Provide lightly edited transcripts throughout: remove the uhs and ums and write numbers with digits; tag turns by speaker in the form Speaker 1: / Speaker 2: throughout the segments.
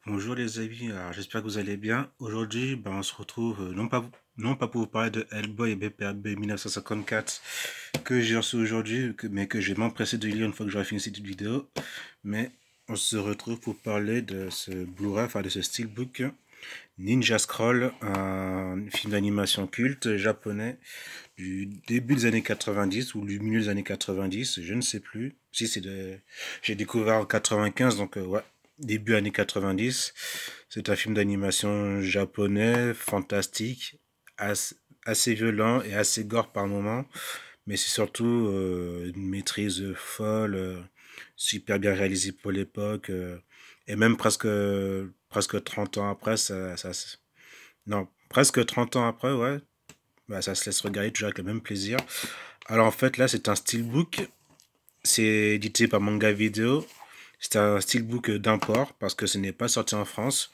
Speaker 1: Bonjour les amis, alors j'espère que vous allez bien. Aujourd'hui, on se retrouve non pas pour vous parler de Hellboy et BPRB 1954 que j'ai reçu aujourd'hui, mais que je vais m'empresser de lire une fois que j'aurai fini cette vidéo. Mais on se retrouve pour parler de ce Blu-ray, enfin de ce steelbook Ninja Scroll, un film d'animation culte japonais du début des années 90 ou du milieu des années 90, je ne sais plus. Si c'est de... J'ai découvert en 95, donc ouais, début années 90. C'est un film d'animation japonais, fantastique, assez violent et assez gore par moments, mais c'est surtout une maîtrise folle, super bien réalisé pour l'époque, et même presque 30 ans après, non, presque 30 ans après, ouais, ça se laisse regarder toujours avec le même plaisir. Alors en fait, là, c'est un steelbook. C'est édité par Manga Video. C'est un steelbook d'import parce que ce n'est pas sorti en France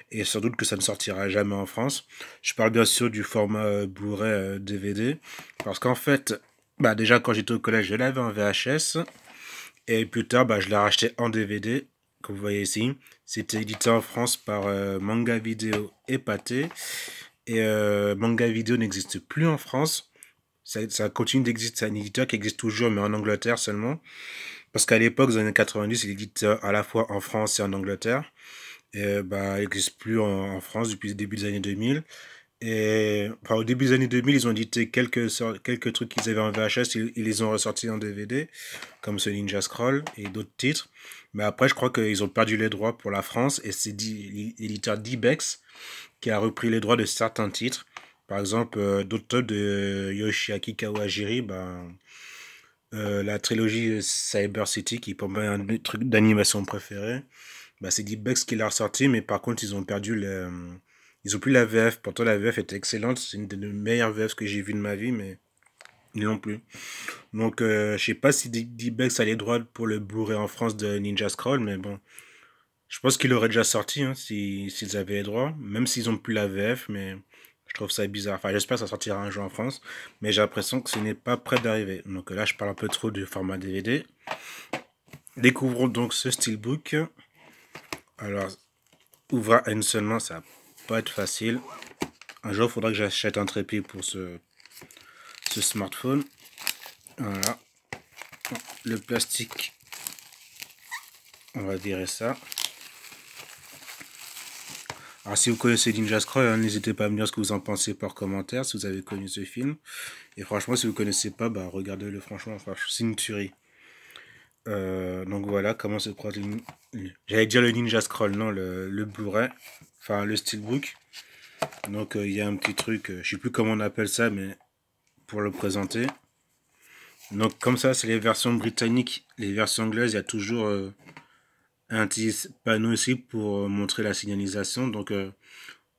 Speaker 1: et sans doute que ça ne sortira jamais en France. Je parle bien sûr du format Blu-ray DVD parce qu'en fait, déjà quand j'étais au collège, je l'avais en VHS et plus tard, je l'ai racheté en DVD. Comme vous voyez ici, c'était édité en France par Manga Video et Pathé. Et Manga Video n'existe plus en France. Ça continue d'exister, c'est un éditeur qui existe toujours, mais en Angleterre seulement. Parce qu'à l'époque, dans les années 90, il édite à la fois en France et en Angleterre. Et il n'existe plus en France depuis le début des années 2000. Et enfin, au début des années 2000, ils ont édité quelques trucs qu'ils avaient en VHS, ils les ont ressortis en DVD, comme ce Ninja Scroll et d'autres titres. Mais après, je crois qu'ils ont perdu les droits pour la France et c'est l'éditeur Dybex qui a repris les droits de certains titres. Par exemple, d'autres de Yoshiaki Kawajiri, la trilogie Cyber City, qui est pour moi un de mes trucs d'animation préférés, c'est D-Bucks qui l'a ressorti, mais par contre, ils ont plus la VF. Pourtant, la VF était excellente. C'est une des meilleures VF que j'ai vues de ma vie, mais ils l'ont plus. Donc, je sais pas si D-Bucks a les droits pour le Blu-ray en France de Ninja Scroll, mais bon. Je pense qu'il aurait déjà sorti, hein, s'ils avaient les droits, même s'ils ont plus la VF, mais je trouve ça bizarre. Enfin, j'espère que ça sortira un jour en France, mais j'ai l'impression que ce n'est pas prêt d'arriver. Donc là, je parle un peu trop du format DVD. Découvrons donc ce steelbook. Alors, ouvrir à une seule main, ça va pas être facile. Un jour, il faudra que j'achète un trépied pour ce smartphone. Voilà. Le plastique, on va virer ça. Alors, si vous connaissez Ninja Scroll, hein, n'hésitez pas à me dire ce que vous en pensez par commentaire, si vous avez connu ce film. Et franchement, si vous connaissez pas, regardez-le, franchement, c'est une tuerie. Donc voilà, comment se prend J'allais dire le Ninja Scroll, non, le Blu-ray, enfin le Steelbook. Donc il y a un petit truc, je sais plus comment on appelle ça, mais pour le présenter. Donc comme ça, c'est les versions britanniques. Les versions anglaises, il y a toujours un petit panneau ici pour montrer la signalisation. Donc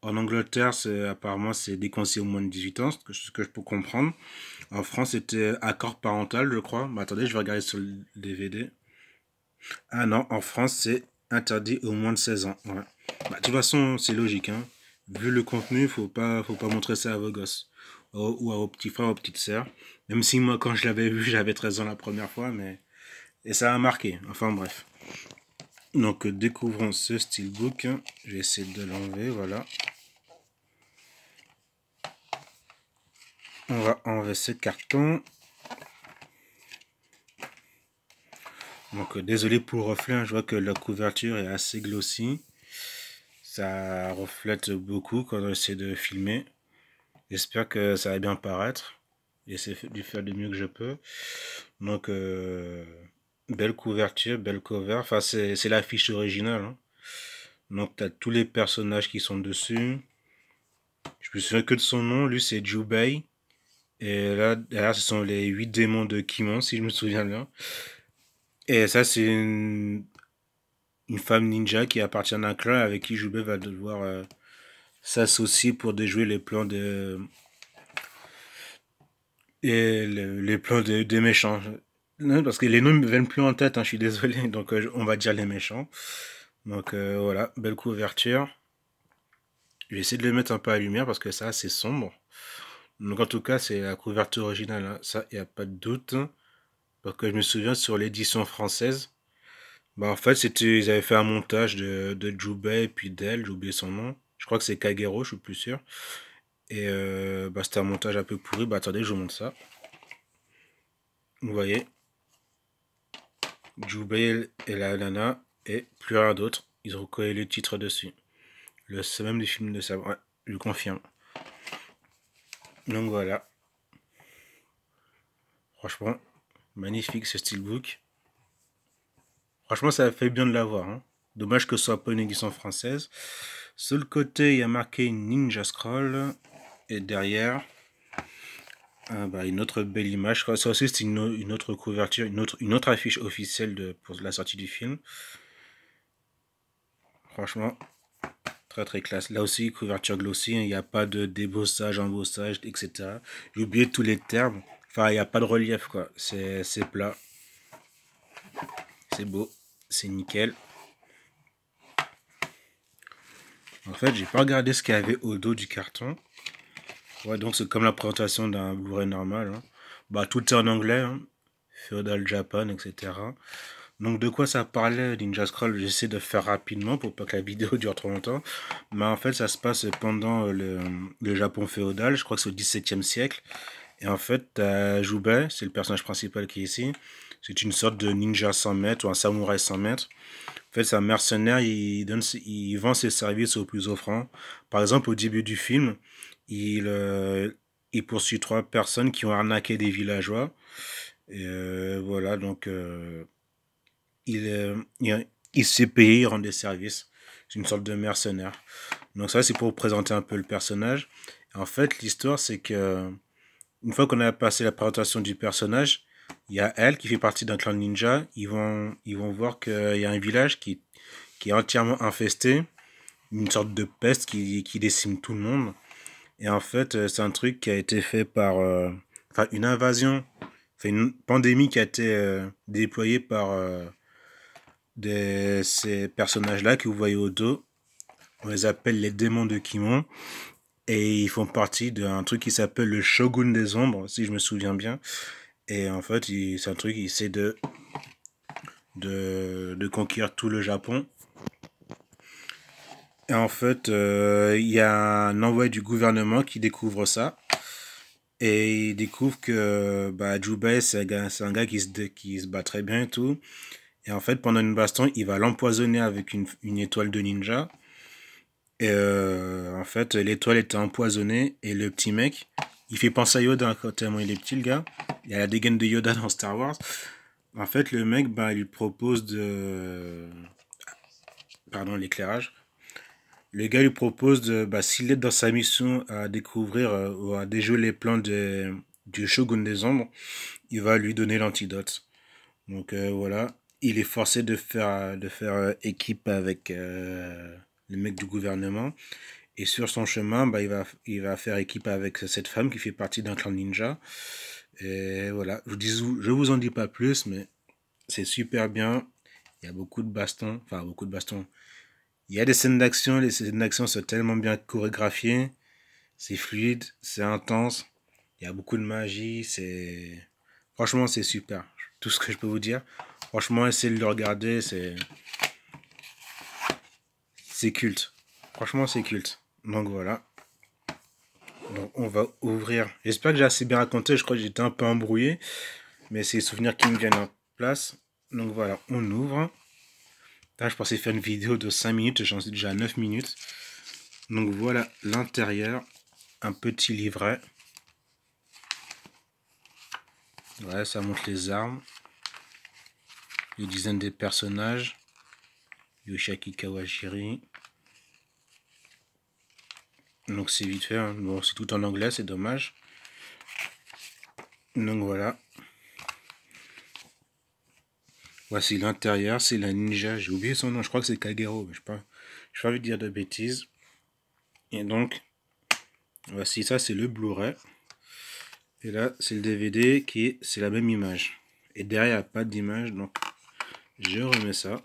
Speaker 1: en Angleterre, apparemment c'est déconseillé au moins de 18 ans, ce que je peux comprendre. En France, c'était accord parental, je crois. Attendez, je vais regarder sur le DVD. Ah non, en France, c'est interdit au moins de 16 ans. Ouais. De toute façon, c'est logique, hein. Vu le contenu, faut pas montrer ça à vos gosses. Ou à vos petits frères, aux petites sœurs. Même si moi, quand je l'avais vu, j'avais 13 ans la première fois, mais... Et ça a marqué. Enfin, bref. Donc, découvrons ce steelbook. Je vais essayer de l'enlever, voilà. On va enlever ce carton. Donc, désolé pour le reflet, hein, je vois que la couverture est assez glossy. Ça reflète beaucoup quand on essaie de filmer. J'espère que ça va bien paraître. J'essaie de faire du mieux que je peux. Donc, belle couverture, belle cover. Enfin, c'est l'affiche originale, hein. Donc, tu as tous les personnages qui sont dessus. Je me souviens que de son nom. Lui, c'est Jubei. Et là, derrière, ce sont les 8 démons de Kimon, si je me souviens bien. Et ça, c'est une femme ninja qui appartient à un clan avec qui Jubei va devoir s'associer pour déjouer les plans les plans des méchants. Non, parce que les noms ne me viennent plus en tête, hein, je suis désolé. Donc on va dire les méchants. Donc voilà, belle couverture. Je vais essayer de le mettre un peu à la lumière parce que ça, c'est sombre. Donc en tout cas, c'est la couverture originale, hein. Ça, il n'y a pas de doute. Parce que je me souviens sur l'édition française, Bah en fait, ils avaient fait un montage de Jubei et puis d'elle, j'ai oublié son nom. Je crois que c'est Kagero, je suis plus sûr. Et bah c'était un montage un peu pourri. Bah attendez, je vous montre ça. Vous voyez, Jubei et la nana et plus rien d'autre. Ils ont collé le titre dessus. C'est même du film de ça. Ouais, je confirme. Donc voilà. Franchement, magnifique ce steelbook. Franchement, ça fait bien de l'avoir. Hein. Dommage que ce soit pas une édition française. Sur le côté, il y a marqué Ninja Scroll. Et derrière, bah, une autre belle image. Ça aussi, c'est une autre couverture, une autre affiche officielle pour la sortie du film. Franchement, très très classe. Là aussi, couverture glossy. Il n'y a pas de débossage, embossage, etc. J'ai oublié tous les termes. Enfin, il n'y a pas de relief, quoi. C'est plat. C'est beau. C'est nickel. En fait, j'ai pas regardé ce qu'il y avait au dos du carton. Ouais, donc c'est comme la présentation d'un Blu-ray normal. Hein. Bah, tout est en anglais. Hein. Feudal Japan, etc. Donc de quoi ça parlait Ninja Scroll? J'essaie de faire rapidement pour pas que la vidéo dure trop longtemps. Mais en fait, ça se passe pendant le Japon féodal. Je crois que c'est au XVIIe siècle. Et en fait, t'as Jubei, c'est le personnage principal qui est ici. C'est une sorte de ninja 100 mètres ou un samouraï 100 mètres. En fait, c'est un mercenaire, il vend ses services aux plus offrants. Par exemple, au début du film, il, euh, il poursuit trois personnes qui ont arnaqué des villageois. Et voilà, donc il s'est payé, il rend des services. C'est une sorte de mercenaire. Donc ça, c'est pour vous présenter un peu le personnage. En fait, l'histoire, c'est que une fois qu'on a passé la présentation du personnage, il y a elle qui fait partie d'un clan ninja. Ils vont voir qu'il y a un village qui est entièrement infesté, une sorte de peste qui décime tout le monde. Et en fait, c'est un truc qui a été fait par, enfin, une invasion, enfin, une pandémie qui a été déployée par ces personnages-là que vous voyez au dos. On les appelle les démons de Kimon. Et ils font partie d'un truc qui s'appelle le Shogun des Ombres, si je me souviens bien. Et en fait, c'est un truc, il essaie de conquérir tout le Japon. Et en fait, il y a un envoyé du gouvernement qui découvre ça. Et il découvre que bah, Jubei, c'est un gars qui se bat très bien et tout. Et en fait, pendant une baston, il va l'empoisonner avec une étoile de ninja. Et en fait, l'étoile était empoisonnée. Et le petit mec, il fait penser à Yoda tellement il est petit, le gars. Il y a la dégaine de Yoda dans Star Wars. En fait, le mec, bah, il lui propose de... Pardon, l'éclairage. Le gars lui propose de, bah, s'il est dans sa mission à découvrir ou à déjouer les plans du Shogun des Ombres, il va lui donner l'antidote. Donc voilà, il est forcé de faire équipe avec le mec du gouvernement. Et sur son chemin, bah, il va faire équipe avec cette femme qui fait partie d'un clan ninja. Et voilà, je vous en dis pas plus, mais c'est super bien. Il y a beaucoup de bastons, enfin beaucoup de bastons. Il y a des scènes d'action, les scènes d'action sont tellement bien chorégraphiées, c'est fluide, c'est intense, il y a beaucoup de magie, c'est... Franchement, c'est super. Tout ce que je peux vous dire. Franchement, essayez de le regarder, c'est culte. Franchement, c'est culte. Donc voilà. Donc on va ouvrir. J'espère que j'ai assez bien raconté, je crois que j'étais un peu embrouillé, mais c'est les souvenirs qui me viennent en place. Donc voilà, on ouvre. Là, je pensais faire une vidéo de 5 minutes, j'en suis déjà à 9 minutes. Donc voilà l'intérieur, un petit livret. Ouais, ça montre les armes, les dizaines des personnages. Yoshiaki Kawashiri. Donc c'est vite fait, hein. Bon, c'est tout en anglais, c'est dommage. Donc voilà. Voici l'intérieur, c'est la ninja. J'ai oublié son nom, je crois que c'est Kagero, mais je n'ai pas envie de dire de bêtises. Et donc, voici ça, c'est le Blu-ray. Et là, c'est le DVD c'est la même image. Et derrière, il n'y a pas d'image, donc je remets ça.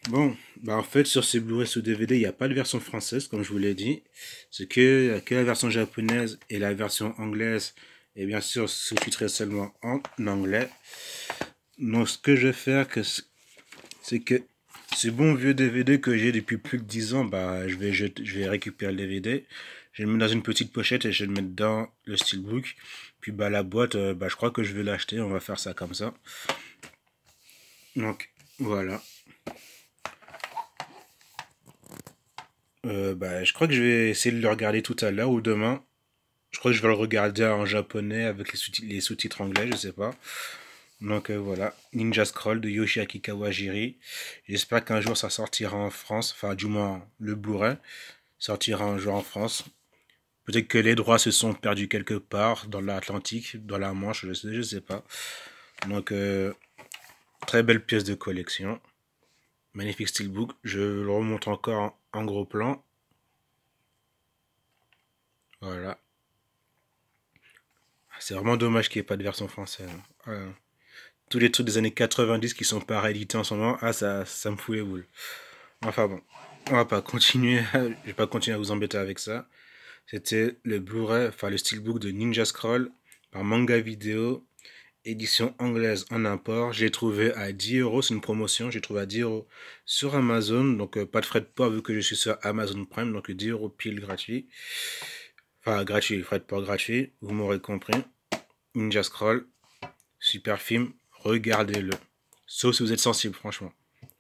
Speaker 1: Bon, bah en fait, sur ces Blu-ray, ce DVD, il n'y a pas de version française, comme je vous l'ai dit. C'est que la version japonaise et la version anglaise, et bien sûr, sous-titrée seulement en anglais. Donc ce que je vais faire, c'est que ce bon vieux DVD que j'ai depuis plus de 10 ans, bah je vais récupérer le DVD, je vais le mettre dans une petite pochette et je vais le mettre dans le steelbook. Puis bah la boîte, bah je crois que je vais l'acheter, on va faire ça comme ça. Donc voilà. Bah je crois que je vais essayer de le regarder tout à l'heure ou demain. Je crois que je vais le regarder en japonais avec les sous-titres anglais, je sais pas. Donc voilà, Ninja Scroll de Yoshiaki Kawajiri. J'espère qu'un jour ça sortira en France, enfin du moins le Blu-ray sortira un jour en France. Peut-être que les droits se sont perdus quelque part dans l'Atlantique, dans la Manche, je sais pas. Donc très belle pièce de collection, magnifique steelbook. Je le remonte encore en gros plan. Voilà, c'est vraiment dommage qu'il n'y ait pas de version française. Voilà. Tous les trucs des années 90 qui sont pas réédités en ce moment, ah ça me fout les boules. Enfin bon, on va pas continuer, je vais pas continuer à vous embêter avec ça. C'était le Blu-ray, enfin le steelbook de Ninja Scroll par Manga Video, édition anglaise en import. J'ai trouvé à 10 euros, c'est une promotion, j'ai trouvé à 10 euros sur Amazon, donc pas de frais de port vu que je suis sur Amazon Prime, donc 10 euros pile gratuit. Enfin gratuit, frais de port gratuit, vous m'aurez compris. Ninja Scroll, super film, regardez-le. Sauf si vous êtes sensible, franchement.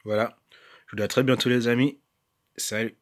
Speaker 1: Voilà. Je vous dis à très bientôt les amis. Salut.